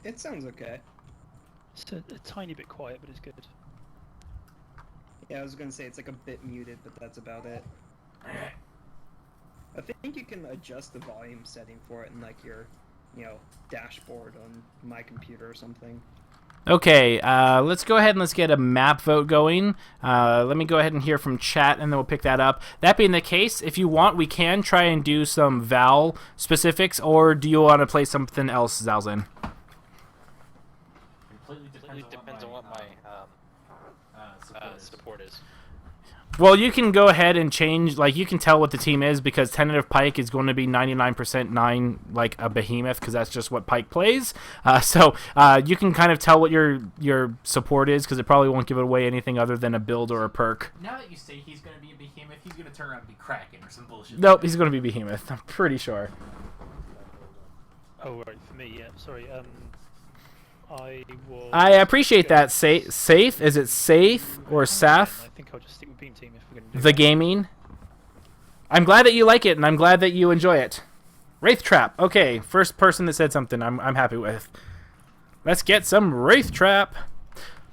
It sounds okay. It's a tiny bit quiet, but it's good. Yeah, I was gonna say it's like a bit muted, but that's about it. I think you can adjust the volume setting for it in like your, dashboard on my computer or something. Okay, let's go ahead and let's get a map vote going. Let me go ahead and hear from chat, and then we'll pick that up. That being the case, if you want, we can try and do some Val specifics, or do you want to play something else, Zalzin? Completely depends on what my support is. Well, you can go ahead and change, like, you can tell what the team is, because Tentative Pike is going to be 99% 9, like a Behemoth, because that's just what Pike plays. So you can kind of tell what your support is, because it probably won't give away anything other than a build or a perk. Now that you say he's going to be a Behemoth, he's going to turn around and be Kraken or some bullshit. Nope, he's going to be Behemoth. I'm pretty sure. Oh, right, for me, yeah. Sorry, I appreciate that. Safe? Is it Safe or Saf? I think I'll just stick with Beam Team if we're going to do The gaming. I'm glad that you like it, and I'm glad that you enjoy it. Wraith Trap. Okay, first person that said something I'm happy with. Let's get some Wraith Trap.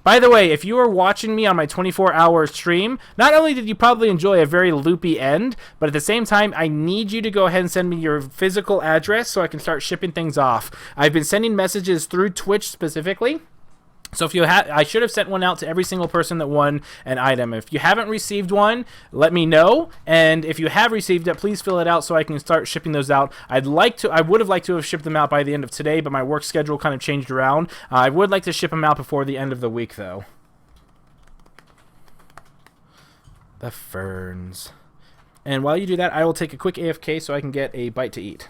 By the way, if you are watching me on my 24-hour stream, not only did you probably enjoy a very loopy end, but at the same time, I need you to go ahead and send me your physical address so I can start shipping things off. I've been sending messages through Twitch specifically. So if you I should have sent one out to every single person that won an item. If you haven't received one, let me know. And if you have received it, please fill it out so I can start shipping those out. I would have liked to have shipped them out by the end of today, but my work schedule kind of changed around. I would like to ship them out before the end of the week, though. The ferns. And while you do that, I will take a quick AFK so I can get a bite to eat.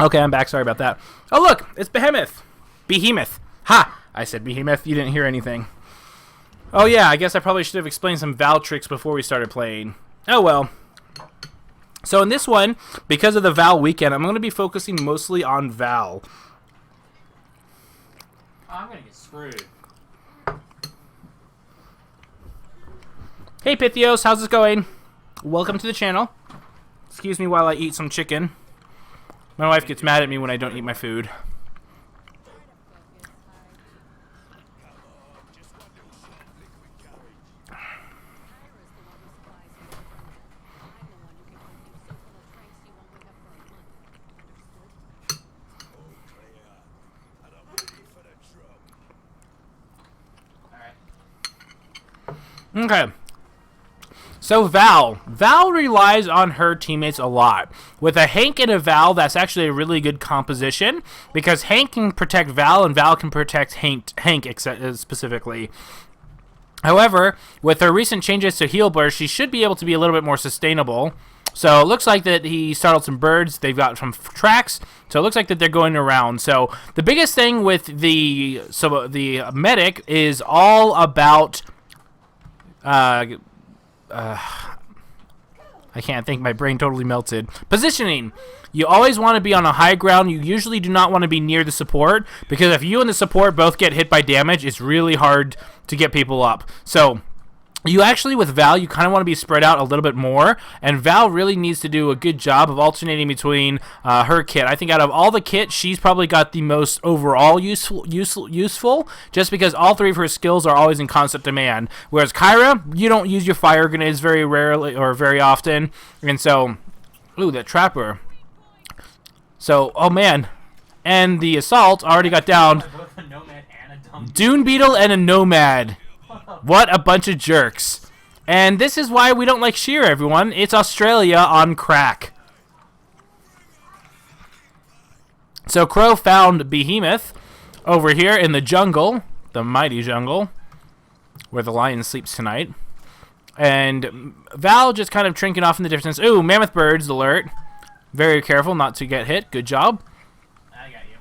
Okay, I'm back. Sorry about that. Oh, look! It's Behemoth! Behemoth! Ha! I said Behemoth. You didn't hear anything. Oh, yeah. I guess I probably should have explained some Val tricks before we started playing. Oh, well. So in this one, because of the Val weekend, I'm going to be focusing mostly on Val. I'm going to get screwed. Hey, Pythios. How's it going? Welcome to the channel. Excuse me while I eat some chicken. My wife gets mad at me when I don't eat my food. Okay. So Val relies on her teammates a lot. With a Hank and a Val, that's actually a really good composition because Hank can protect Val and Val can protect Hank specifically. However, with her recent changes to Heal Burst, she should be able to be a little bit more sustainable. So it looks like that he startled some birds. They've got some tracks. So it looks like that they're going around. So the biggest thing with the medic is all about I can't think. My brain totally melted. Positioning. You always want to be on a high ground. You usually do not want to be near the support because if you and the support both get hit by damage, it's really hard to get people up. So you actually, with Val, you kind of want to be spread out a little bit more, and Val really needs to do a good job of alternating between her kit. I think out of all the kits, she's probably got the most overall useful, just because all 3 of her skills are always in constant demand. Whereas Kyra, you don't use your fire grenades very rarely or very often, and so, ooh, that trapper. So, oh man, and the assault already got down. Both a nomad and a dumb Dune Beetle and a Nomad. What a bunch of jerks. And this is why we don't like Shear, everyone. It's Australia on crack. So Crow found Behemoth over here in the jungle, the mighty jungle, where the lion sleeps tonight. And Val just kind of trinking off in the distance. Ooh, mammoth birds alert. Very careful not to get hit. Good job. I got you.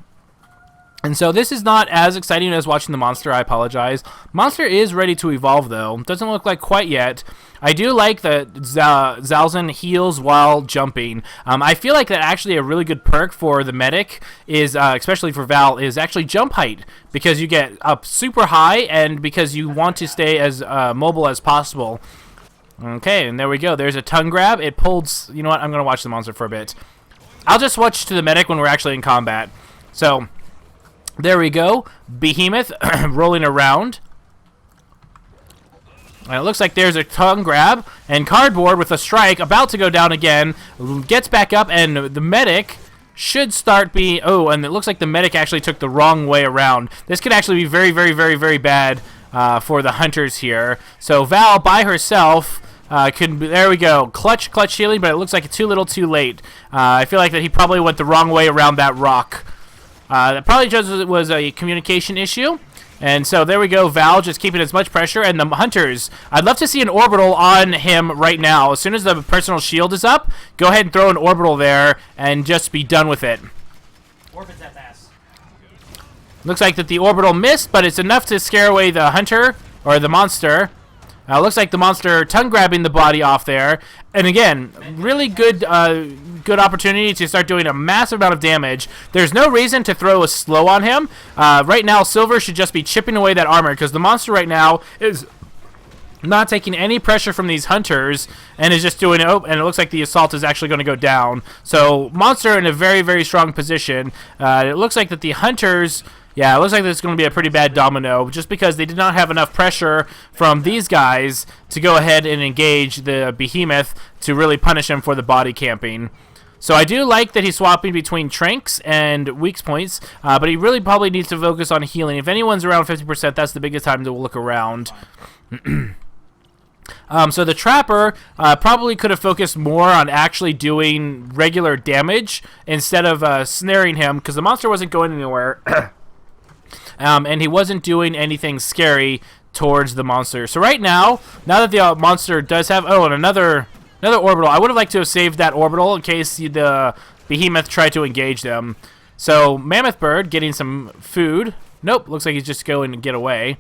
And so this is not as exciting as watching the monster, I apologize. Monster is ready to evolve, though. Doesn't look like quite yet. I do like that Zalzin heals while jumping. I feel like that actually a really good perk for the medic is, especially for Val, is actually jump height. Because you get up super high and because you want to stay as mobile as possible. Okay, and there we go. There's a tongue grab. It pulls... You know what? I'm going to watch the monster for a bit. I'll just switch to the medic when we're actually in combat. So... There we go. Behemoth rolling around. And it looks like there's a tongue grab. And Cardboard with a strike about to go down again. Gets back up and the medic should start being... Oh, and it looks like the medic actually took the wrong way around. This could actually be very, very, very, very bad for the hunters here. So Val by herself... there we go. Clutch healing, but it looks like it's too little too late. I feel like that he probably went the wrong way around that rock. That probably just was a communication issue. And so there we go, Val just keeping as much pressure. And the hunters, I'd love to see an orbital on him right now. As soon as the personal shield is up, go ahead and throw an orbital there and just be done with it. Orbit's that fast. Looks like that the orbital missed, but it's enough to scare away the hunter, or the monster. Looks like the monster tongue grabbing the body off there. And again, really good good opportunity to start doing a massive amount of damage. There's no reason to throw a slow on him. Right now, Silver should just be chipping away that armor because the monster right now is not taking any pressure from these hunters and is just doing it. Oh, and it looks like the assault is actually going to go down. So monster in a very, very strong position. It looks like that the hunters... Yeah, it looks like this is going to be a pretty bad domino just because they did not have enough pressure from these guys to go ahead and engage the Behemoth to really punish him for the body camping. So I do like that he's swapping between Tranks and weak points, but he really probably needs to focus on healing. If anyone's around 50%, that's the biggest time to look around. So the Trapper probably could have focused more on actually doing regular damage instead of snaring him because the monster wasn't going anywhere. And he wasn't doing anything scary towards the monster. So right now that the monster does have... Oh, and another orbital. I would have liked to have saved that orbital in case the Behemoth tried to engage them. So Mammoth Bird getting some food. Nope, looks like he's just going to get away.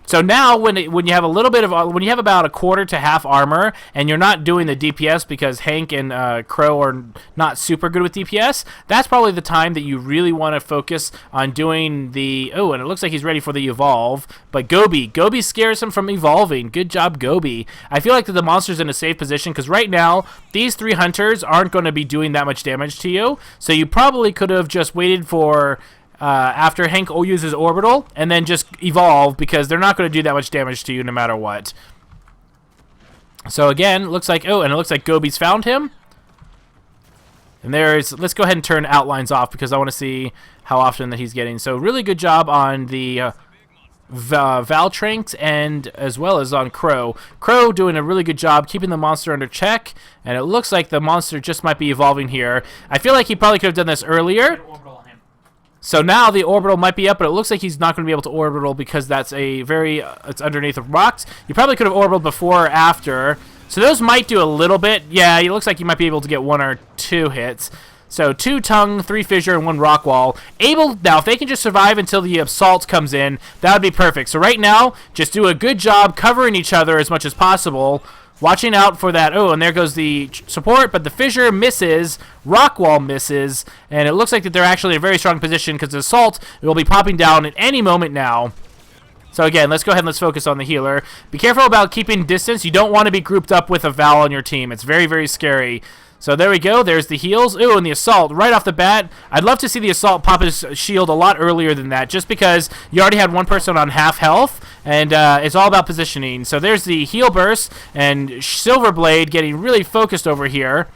So now, when you have a little bit of when you have about a quarter to half armor, and you're not doing the DPS because Hank and Crow are not super good with DPS, that's probably the time that you really want to focus on doing the. Oh, and it looks like he's ready for the evolve. But Gobi scares him from evolving. Good job, Gobi. I feel like that the monster's in a safe position because right now these 3 hunters aren't going to be doing that much damage to you. So you probably could have just waited for. After Hank uses orbital, and then just evolve, because they're not going to do that much damage to you no matter what. So again, looks like, oh, and it looks like Gobi's found him. And let's go ahead and turn outlines off, because I want to see how often that he's getting. So really good job on the Valtranks, and as well as on Crow. Crow doing a really good job keeping the monster under check, and it looks like the monster just might be evolving here. I feel like he probably could have done this earlier. So now the orbital might be up, but it looks like he's not going to be able to orbital because that's it's underneath the rocks. You probably could have orbital before or after. So those might do a little bit. Yeah, it looks like you might be able to get 1 or 2 hits. So 2 tongue, 3 fissure, and 1 rock wall. Now, if they can just survive until the assault comes in, that would be perfect. So right now, just do a good job covering each other as much as possible. Watching out for that. Oh, and there goes the support, but the fissure misses, rock wall misses, and it looks like that they're actually in a very strong position because the assault will be popping down at any moment now. So again, let's go ahead and let's focus on the healer. Be careful about keeping distance. You don't want to be grouped up with a Val on your team. It's very, very scary. So there we go. There's the heals. Ooh, and the assault right off the bat. I'd love to see the assault pop his shield a lot earlier than that, just because you already had one person on half health, and it's all about positioning. So there's the heal burst, and Silverblade getting really focused over here.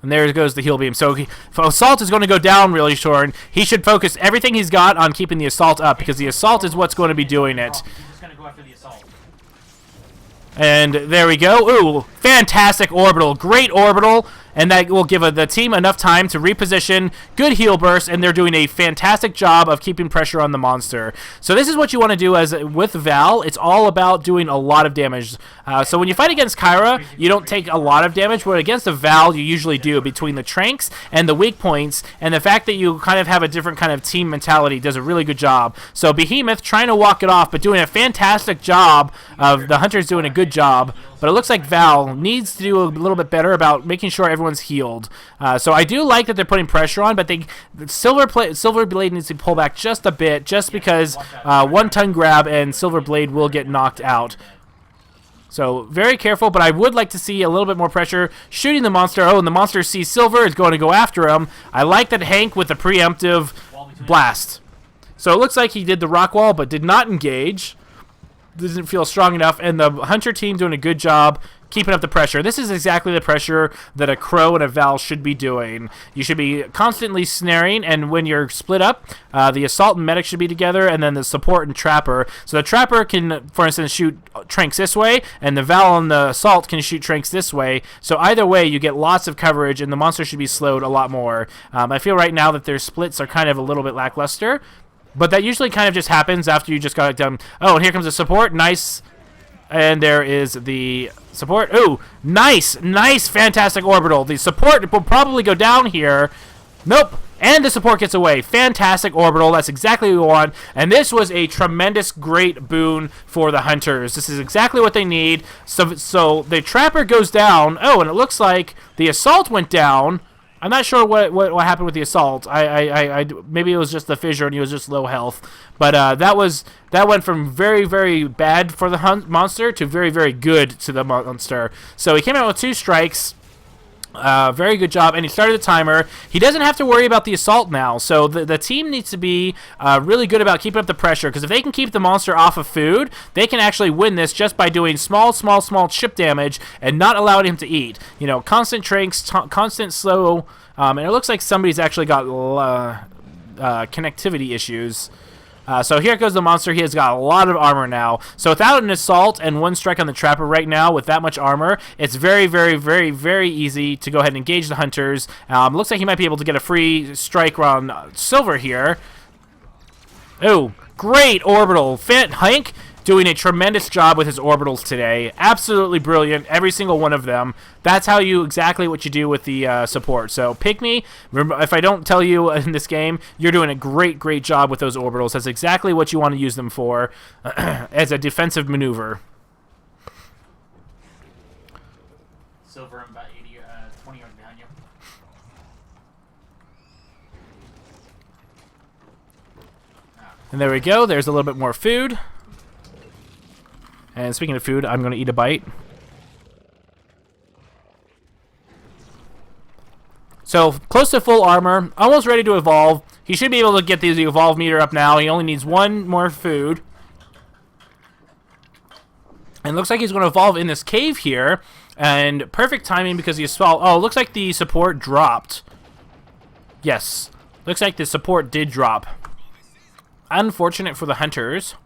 And there goes the heal beam. So if assault is going to go down really short, he should focus everything he's got on keeping the assault up, because the assault is what's going to be doing it. He's just gonna go after the assault. And there we go. Ooh, fantastic orbital. Great orbital. And that will give the team enough time to reposition. Good heal burst, and they're doing a fantastic job of keeping pressure on the monster. So this is what you want to do as with Val. It's all about doing a lot of damage. So when you fight against Kyra, you don't take a lot of damage, but against a Val, you usually do, between the tranks and the weak points. And the fact that you kind of have a different kind of team mentality does a really good job. So Behemoth trying to walk it off, but doing a fantastic job. The Hunter's doing a good job. But it looks like Val needs to do a little bit better about making sure everyone's healed. So I do like that they're putting pressure on, but Silverblade needs to pull back just a bit, just because one ton grab and Silverblade will get knocked out. So very careful, but I would like to see a little bit more pressure shooting the monster. Oh, and the monster sees Silver, is going to go after him. I like that Hank with the preemptive blast. So it looks like he did the rock wall, but did not engage. Doesn't feel strong enough, and the Hunter team doing a good job keeping up the pressure. This is exactly the pressure that a Crow and a Val should be doing. You should be constantly snaring, and when you're split up, the Assault and Medic should be together, and then the Support and Trapper. So the Trapper can, for instance, shoot Tranks this way, and the Val and the Assault can shoot Tranks this way. So either way, you get lots of coverage, and the monster should be slowed a lot more. I feel right now that their splits are kind of a little bit lackluster, but that usually kind of just happens after you just got it done. Oh, and here comes the support. Nice. And there is the support. Ooh, nice. Nice, fantastic orbital. The support will probably go down here. Nope. And the support gets away. Fantastic orbital. That's exactly what we want. And this was a tremendous, great boon for the Hunters. This is exactly what they need. So the Trapper goes down. Oh, and it looks like the Assault went down. I'm not sure what happened with the Assault. Maybe it was just the fissure and he was just low health. But that went from very, very bad for the monster to very, very good to the monster. So he came out with 2 strikes. Very good job, and he started the timer. He doesn't have to worry about the Assault now, so the team needs to be really good about keeping up the pressure, because if they can keep the monster off of food, they can actually win this just by doing small chip damage and not allowing him to eat. You know, constant tranks, constant slow, and it looks like somebody's actually got connectivity issues. So here goes the monster. He has got a lot of armor now. So without an Assault and 1 strike on the Trapper right now, with that much armor, it's very, very, very, very easy to go ahead and engage the Hunters. Looks like he might be able to get a free strike on Silver here. Oh, great orbital. Hank doing a tremendous job with his orbitals today. Absolutely brilliant, every single one of them. That's how you exactly what you do with the support. So Pygmy, if I don't tell you in this game, you're doing a great, great job with those orbitals. That's exactly what you want to use them for as a defensive maneuver. Silver, I'm about 20 yards behind you. And there we go. There's a little bit more food. And speaking of food, I'm going to eat a bite. So, close to full armor, almost ready to evolve. He should be able to get the evolve meter up now. He only needs 1 more food. And looks like he's going to evolve in this cave here. And perfect timing because he assault. Oh, looks like the support dropped. Yes. Looks like the support did drop. Unfortunate for the Hunters.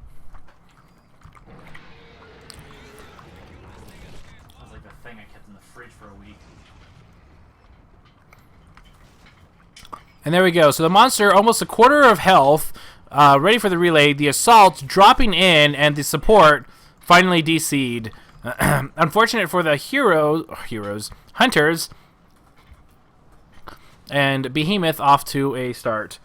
And there we go. So the monster, almost a quarter of health, ready for the relay. The Assault dropping in, and the support finally DC'd. Unfortunate for the Hunters. And Behemoth off to a start.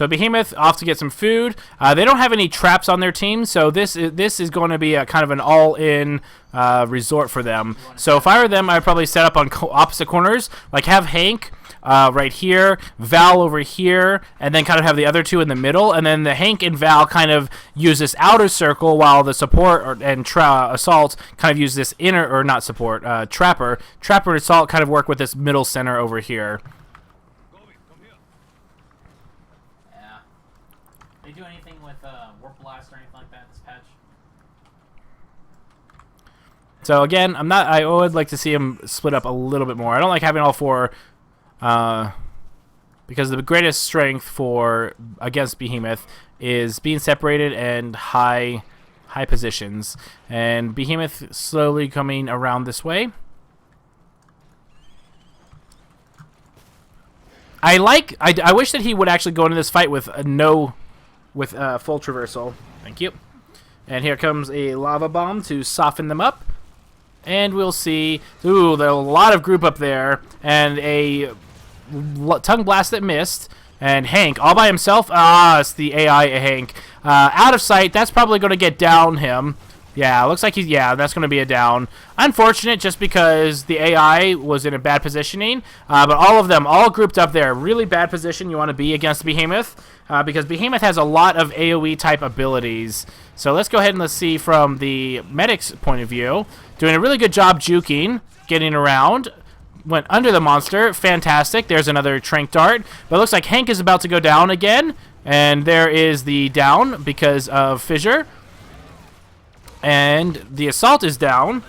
So Behemoth off to get some food. They don't have any traps on their team, so this is going to be a kind of an all-in resort for them. So if I were them, I'd probably set up on opposite corners, like have Hank right here, Val over here, and then kind of have the other two in the middle, and then the Hank and Val kind of use this outer circle while the support and assault kind of use this inner, or not support, trapper and assault kind of work with this middle center over here. Yeah. They do anything with warp blast or anything like that in this patch? So again, I would like to see them split up a little bit more. I don't like having all four. Because the greatest strength for against Behemoth is being separated and high positions, and Behemoth slowly coming around this way. I wish that he would actually go into this fight with full traversal. Thank you. And here comes a lava bomb to soften them up, and we'll see. Ooh, there's a lot of group up there, and a tongue blast that missed, and Hank all by himself. It's the AI Hank out of sight. That's probably going to get down him. Yeah, looks like that's going to be a down. Unfortunate, just because the AI was in a bad positioning, but all of them all grouped up there. Really bad position you want to be against Behemoth, because Behemoth has a lot of AoE type abilities. So let's go ahead and let's see from the medic's point of view. Doing a really good job juking, getting around. Went under the monster. Fantastic. There's another trank dart. But it looks like Hank is about to go down again. And there is the down because of fissure. And the assault is down.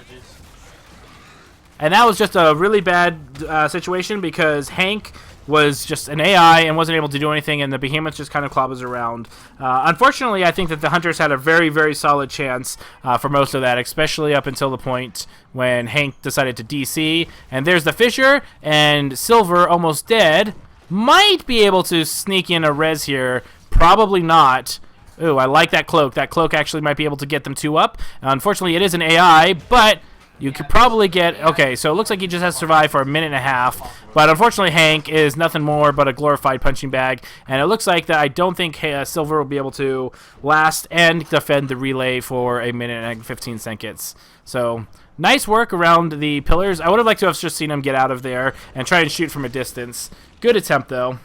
And that was just a really bad situation because Hank was just an AI and wasn't able to do anything, and the Behemoth just kind of clobbers around. Unfortunately, I think that the Hunters had a very, very solid chance for most of that, especially up until the point when Hank decided to DC. And there's the fissure, and Silver, almost dead, might be able to sneak in a res here. Probably not. Ooh, I like that cloak. That cloak actually might be able to get them two up. Unfortunately, it is an AI, but you could probably get... Okay, so it looks like he just has to survive for a minute and a half. But unfortunately, Hank is nothing more but a glorified punching bag. And it looks like that I don't think Silver will be able to last and defend the relay for a minute and 15 seconds. So, nice work around the pillars. I would have liked to have just seen him get out of there and try and shoot from a distance. Good attempt, though.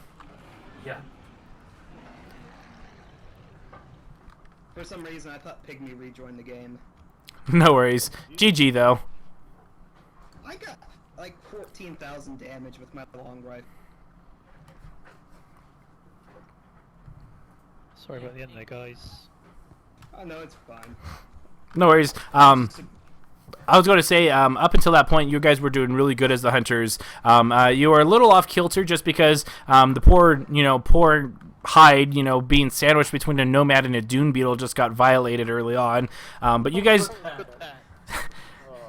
Yeah. For some reason, I thought Pygmy rejoined the game. No worries. GG, though. I got like 14,000 damage with my long rifle. Sorry about the end there, guys. Oh no, it's fine. No worries. I was going to say, up until that point, you guys were doing really good as the Hunters. You were a little off kilter just because the poor hide, being sandwiched between a nomad and a dune beetle just got violated early on. But you guys...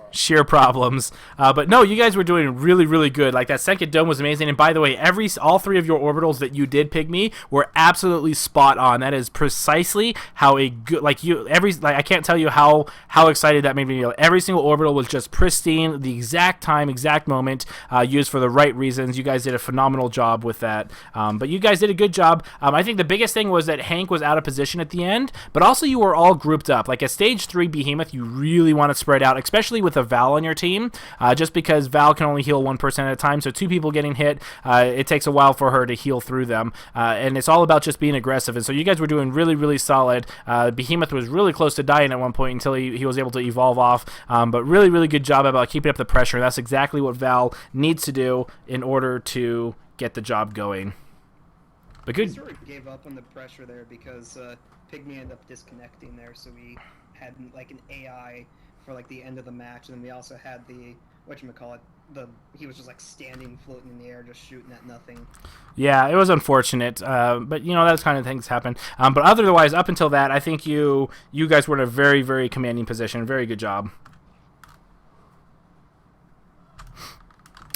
Sheer problems. But no, you guys were doing really, really good. Like, that second dome was amazing. And by the way, all three of your orbitals that you did, Pygmy, were absolutely spot on. That is precisely how a good, I can't tell you how excited that made me feel. Every single orbital was just pristine, the exact time, exact moment, used for the right reasons. You guys did a phenomenal job with that. But you guys did a good job. I think the biggest thing was that Hank was out of position at the end, but also you were all grouped up. Like, a stage 3 Behemoth, you really want to spread out, especially with a Val on your team, just because Val can only heal one person at a time, so two people getting hit, it takes a while for her to heal through them, and it's all about just being aggressive. And so you guys were doing really, really solid. Behemoth was really close to dying at one point until he was able to evolve off, but really, really good job about keeping up the pressure. That's exactly what Val needs to do in order to get the job going. But good. We sort of gave up on the pressure there because Pygmy ended up disconnecting there, so we had like an AI for like the end of the match, and then we also had the he was just like standing, floating in the air, just shooting at nothing. Yeah, it was unfortunate, but that kind of things happen. But otherwise, up until that, I think you guys were in a very, very commanding position. Very good job.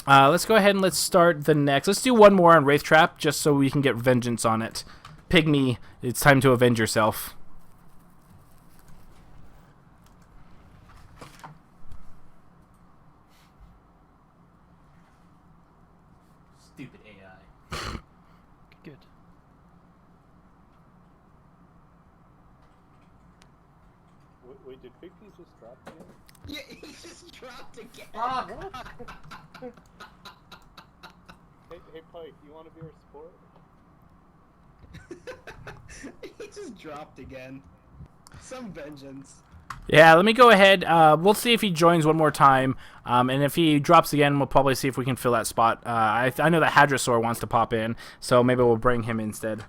Let's go ahead and let's start the next. Let's do one more on Wraith Trap, just so we can get vengeance on it. Pygmy, it's time to avenge yourself. Stupid AI. Good. Wait, did Piggy just drop again? Yeah, he just dropped again. Fuck! Hey, Pike, you want to be our sport? He just dropped again. Some vengeance. Yeah, let me go ahead. We'll see if he joins one more time, and if he drops again, we'll probably see if we can fill that spot. I know that Hadrosaur wants to pop in, so maybe we'll bring him instead.